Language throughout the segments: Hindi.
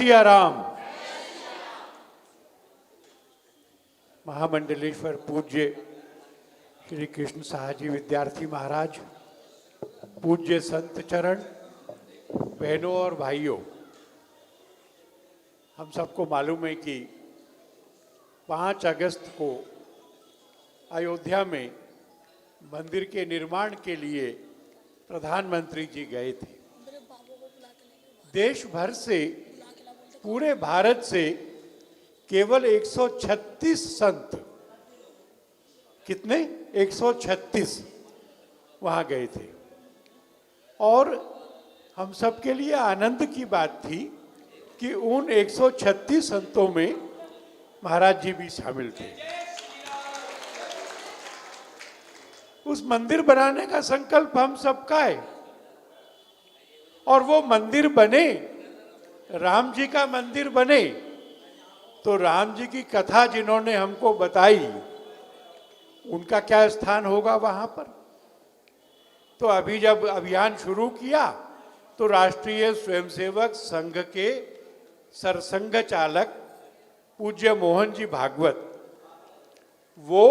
सिया राम। महामंडलेश्वर पूज्य श्री कृष्ण साहजी विद्यार्थी महाराज, पूज्य संत चरण, बहनों और भाइयों, हम सबको मालूम है कि 5 अगस्त को अयोध्या में मंदिर के निर्माण के लिए प्रधानमंत्री जी गए थे। देश भर से, पूरे भारत से केवल 136 संत, कितने 136 वहां गए थे। और हम सब के लिए आनंद की बात थी कि उन 136 संतों में महाराज जी भी शामिल थे। उस मंदिर बनाने का संकल्प हम सबका है और वो मंदिर बने, राम जी का मंदिर बने, तो राम जी की कथा जिन्होंने हमको बताई उनका क्या स्थान होगा वहां पर। तो अभी जब अभियान शुरू किया तो राष्ट्रीय स्वयंसेवक संघ के सरसंघ चालक पूज्य मोहन जी भागवत, वो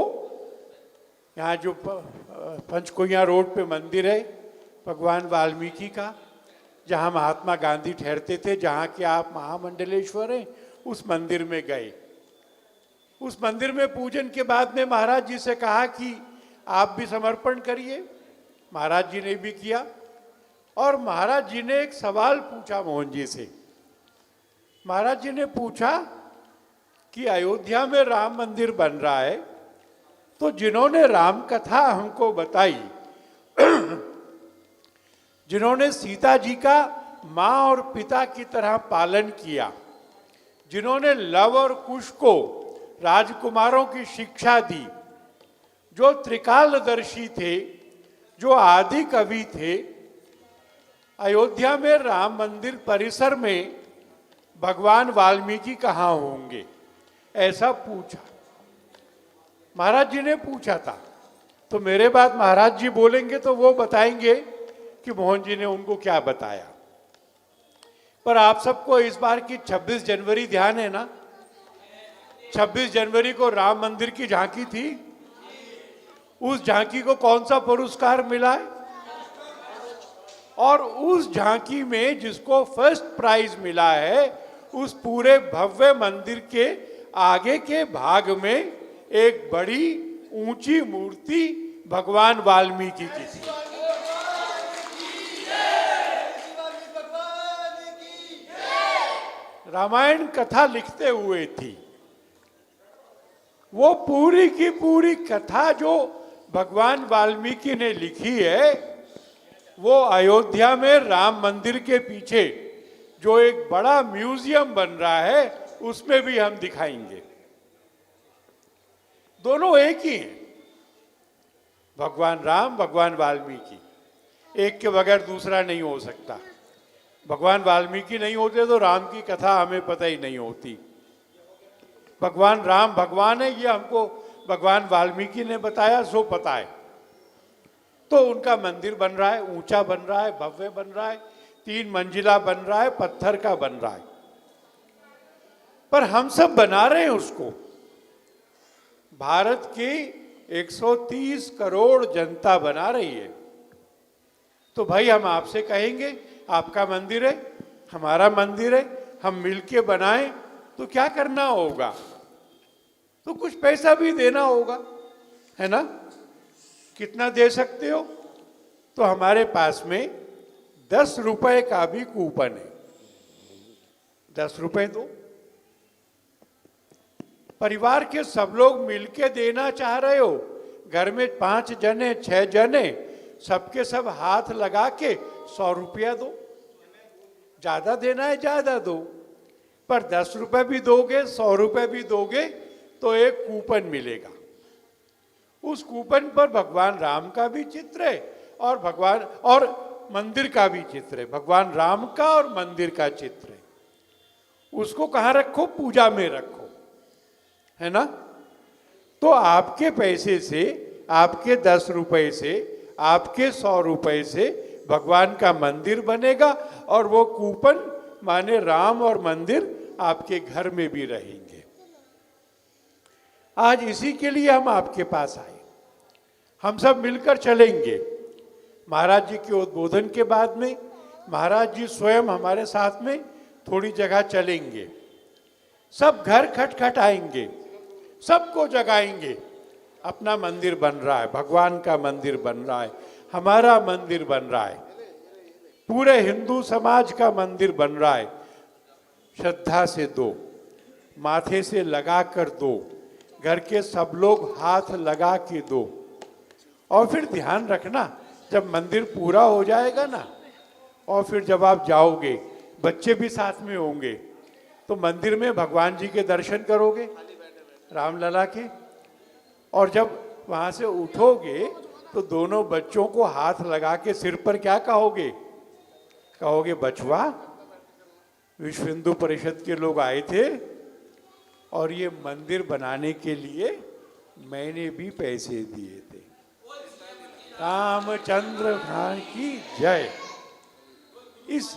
यहाँ जो पंचकुइया रोड पे मंदिर है भगवान वाल्मीकि का, जहाँ महात्मा गांधी ठहरते थे, जहाँ के आप महामंडलेश्वर हैं, उस मंदिर में गए। उस मंदिर में पूजन के बाद में महाराज जी से कहा कि आप भी समर्पण करिए। महाराज जी ने भी किया और महाराज जी ने एक सवाल पूछा मोहन जी से। महाराज जी ने पूछा कि अयोध्या में राम मंदिर बन रहा है, तो जिन्होंने राम कथा हमको बताई, जिन्होंने सीता जी का माँ और पिता की तरह पालन किया, जिन्होंने लव और कुश को राजकुमारों की शिक्षा दी, जो त्रिकालदर्शी थे, जो आदि कवि थे, अयोध्या में राम मंदिर परिसर में भगवान वाल्मीकि कहाँ होंगे, ऐसा पूछा। महाराज जी ने पूछा था। तो मेरे बाद महाराज जी बोलेंगे तो वो बताएंगे कि मोहन जी ने उनको क्या बताया। पर आप सबको इस बार की 26 जनवरी ध्यान है ना? 26 जनवरी को राम मंदिर की झांकी थी। उस झांकी को कौन सा पुरस्कार मिला है? और उस झांकी में जिसको फर्स्ट प्राइज मिला है, उस पूरे भव्य मंदिर के आगे के भाग में एक बड़ी ऊंची मूर्ति भगवान वाल्मीकि की थी। रामायण कथा लिखते हुए थी। वो पूरी की पूरी कथा जो भगवान वाल्मीकि ने लिखी है, वो अयोध्या में राम मंदिर के पीछे जो एक बड़ा म्यूजियम बन रहा है, उसमें भी हम दिखाएंगे। दोनों एक ही हैं, भगवान राम, भगवान वाल्मीकि। एक के बगैर दूसरा नहीं हो सकता। भगवान वाल्मीकि नहीं होते तो राम की कथा हमें पता ही नहीं होती। भगवान राम भगवान है, ये हमको भगवान वाल्मीकि ने बताया, सो पता है। तो उनका मंदिर बन रहा है, ऊंचा बन रहा है, भव्य बन रहा है, 3 मंजिला बन रहा है, पत्थर का बन रहा है। पर हम सब बना रहे हैं उसको। भारत की 130 करोड़ जनता बना रही है। तो भाई हम आपसे कहेंगे, आपका मंदिर है, हमारा मंदिर है, हम मिलके बनाएं, तो क्या करना होगा? तो कुछ पैसा भी देना होगा, है ना? कितना दे सकते हो? तो हमारे पास में 10 रुपए का भी कूपन है। 10 रुपए दो। परिवार के सब लोग मिलके देना चाह रहे हो, घर में 5 जने 6 जने, सबके सब हाथ लगा के 100 रुपया दो। ज्यादा देना है ज्यादा दो, पर 10 रुपए भी दोगे, 100 रुपए भी दोगे तो एक कूपन मिलेगा। उस कूपन पर भगवान राम का भी चित्र है और भगवान और मंदिर का भी चित्र है। भगवान राम का और मंदिर का चित्र है। उसको कहाँ रखो? पूजा में रखो, है ना? तो आपके पैसे से, आपके 10 रुपए से, आपके 100 रुपए से भगवान का मंदिर बनेगा और वो कूपन माने राम और मंदिर आपके घर में भी रहेंगे। आज इसी के लिए हम आपके पास आए। हम सब मिलकर चलेंगे। महाराज जी के उद्बोधन के बाद में महाराज जी स्वयं हमारे साथ में थोड़ी जगह चलेंगे। सब घर खटखटाएंगे, सबको जगाएंगे। अपना मंदिर बन रहा है, भगवान का मंदिर बन रहा है, हमारा मंदिर बन रहा है, पूरे हिंदू समाज का मंदिर बन रहा है। श्रद्धा से दो, माथे से लगा कर दो, घर के सब लोग हाथ लगा के दो। और फिर ध्यान रखना, जब मंदिर पूरा हो जाएगा ना, और फिर जब आप जाओगे, बच्चे भी साथ में होंगे, तो मंदिर में भगवान जी के दर्शन करोगे, रामलला के। और जब वहाँ से उठोगे तो दोनों बच्चों को हाथ लगा के सिर पर क्या कहोगे? कहोगे, बचवा, विश्व हिंदू परिषद के लोग आए थे और ये मंदिर बनाने के लिए मैंने भी पैसे दिए थे। रामचंद्र भगवान की जय। इस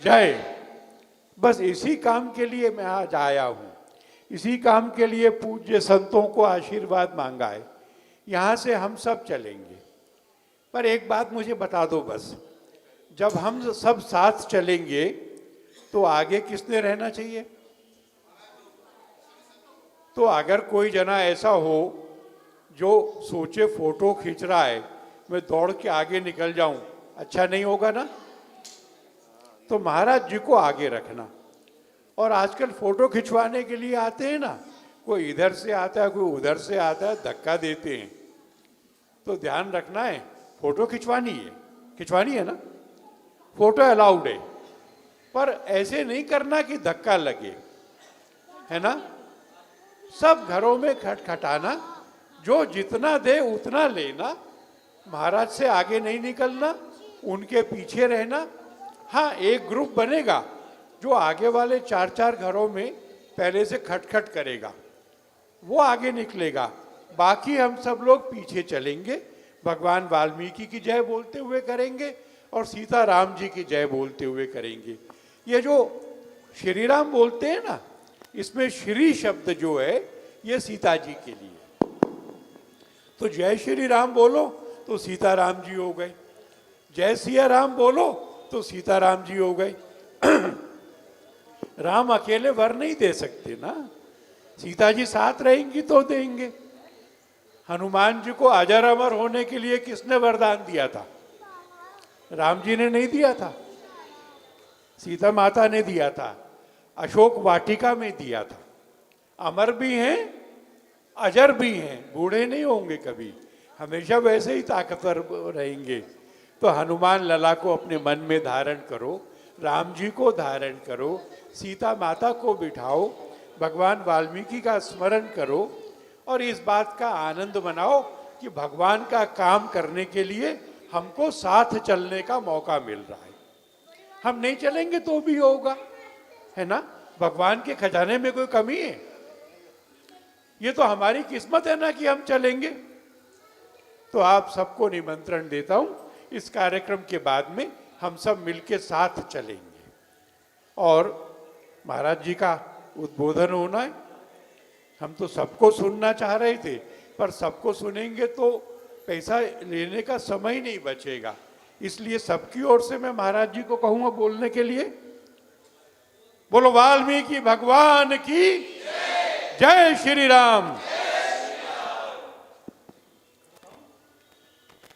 जय, बस इसी काम के लिए मैं आज आया हूँ। इसी काम के लिए पूज्य संतों को आशीर्वाद मांगा है। यहाँ से हम सब चलेंगे। पर एक बात मुझे बता दो बस, जब हम सब साथ चलेंगे तो आगे किसने रहना चाहिए? तो अगर कोई जना ऐसा हो जो सोचे फोटो खींच रहा है, मैं दौड़ के आगे निकल जाऊं, अच्छा नहीं होगा ना। तो महाराज जी को आगे रखना। और आजकल फोटो खिंचवाने के लिए आते हैं ना, कोई इधर से आता है, कोई उधर से आता है, धक्का देते हैं। तो ध्यान रखना है, फोटो खिंचवानी है ना, फोटो अलाउड है, पर ऐसे नहीं करना कि धक्का लगे, है ना। सब घरों में खटखटाना, जो जितना दे उतना लेना, महाराज से आगे नहीं निकलना, उनके पीछे रहना। हाँ, एक ग्रुप बनेगा जो आगे वाले 4-4 घरों में पहले से खटखट करेगा, वो आगे निकलेगा, बाकी हम सब लोग पीछे चलेंगे। भगवान वाल्मीकि की जय बोलते हुए करेंगे और सीता राम जी की जय बोलते हुए करेंगे। ये जो श्री राम बोलते हैं ना, इसमें श्री शब्द जो है ये सीता जी के लिए। तो जय श्री राम बोलो तो सीता राम जी हो गए, जय सिया राम बोलो तो सीता राम जी हो गए। राम अकेले वर नहीं दे सकते ना, सीता जी साथ रहेंगी तो देंगे। हनुमान जी को अजर अमर होने के लिए किसने वरदान दिया था? राम जी ने नहीं दिया था, सीता माता ने दिया था, अशोक वाटिका में दिया था। अमर भी हैं, अजर भी हैं, बूढ़े नहीं होंगे कभी, हमेशा वैसे ही ताकतवर रहेंगे। तो हनुमान लला को अपने मन में धारण करो, राम जी को धारण करो, सीता माता को बिठाओ, भगवान वाल्मीकि का स्मरण करो और इस बात का आनंद मनाओ कि भगवान का काम करने के लिए हमको साथ चलने का मौका मिल रहा है। हम नहीं चलेंगे तो भी होगा, है ना। भगवान के खजाने में कोई कमी है? ये तो हमारी किस्मत है ना कि हम चलेंगे। तो आप सबको निमंत्रण देता हूं, इस कार्यक्रम के बाद में हम सब मिलके साथ चलेंगे और महाराज जी का उद्बोधन होना है। हम तो सबको सुनना चाह रहे थे, पर सबको सुनेंगे तो पैसा लेने का समय नहीं बचेगा, इसलिए सबकी ओर से मैं महाराज जी को कहूंगा बोलने के लिए। बोलो वाल्मीकि भगवान की जय श्री राम।